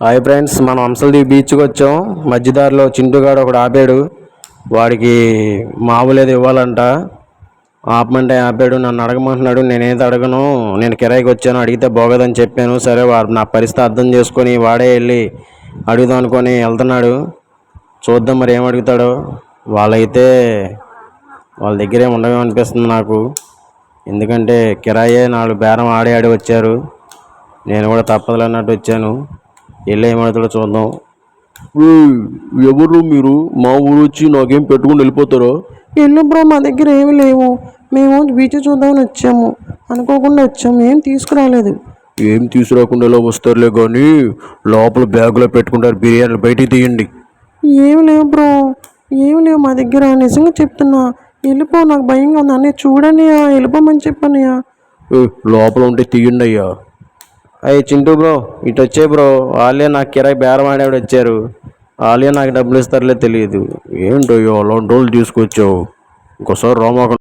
Hi friends, మనం హంసలదీవి బీచ్కి వచ్చాం. మధ్యదారిలో చింటుగాడు ఒకడు ఆపాడు. వాడికి మామూలు ఏదో ఇవ్వాలంట. ఆపమంటే ఆపాడు. నన్ను అడగమంటున్నాడు. నేనేది అడగను, నేను కిరాయికి వచ్చాను, అడిగితే బాగోదని చెప్పాను. సరే, వాడు నా పరిస్థితి అర్థం చేసుకొని వాడే వెళ్ళి అడుగుదాం అనుకొని వెళ్తున్నాడు. చూద్దాం మరి ఏం అడుగుతాడో. వాళ్ళైతే వాళ్ళ దగ్గర ఏమి ఉండవేమో అనిపిస్తుంది నాకు. ఎందుకంటే కిరాయే 4 బేరం ఆడి వచ్చారు. నేను కూడా తప్పదులన్నట్టు వచ్చాను. వెళ్ళి ఏమవుతాడో చూద్దాం. ఎవరు మీరు? మా ఊరు వచ్చి నాకేం పెట్టుకుని వెళ్ళిపోతారో? ఎల్లు బ్రో, మా దగ్గర ఏమి లేవు. మేము బీచ్ చూద్దామని వచ్చాము, అనుకోకుండా వచ్చాము, ఏం తీసుకురాలేదు. ఏం తీసుకురాకుండా ఎలా వస్తారులే కానీ లోపల బ్యాగులో పెట్టుకుంటారు. బిర్యానీలు బయటికి తీయండి. ఏమి లేవు బ్రో, ఏమి లేవు మా దగ్గర, నిజంగా చెప్తున్నా. వెళ్ళిపో, నాకు భయంగా ఉంది. అన్నయ్య చూడనియా, వెళ్ళిపోమని చెప్పనయ్యా. లోపల ఉంటే తీయండి అయ్యా. అయ్యి చింటూ బ్రో, ఇటు వచ్చే బ్రో. వాళ్ళే నాకు కిరాయి బేరం ఆడేవాడు వచ్చారు. వాళ్ళే నాకు డబ్బులు ఇస్తారులే తెలియదు. ఏంటో అలాంటి రోజులు తీసుకొచ్చావు. ఇంకోసారి రామాక.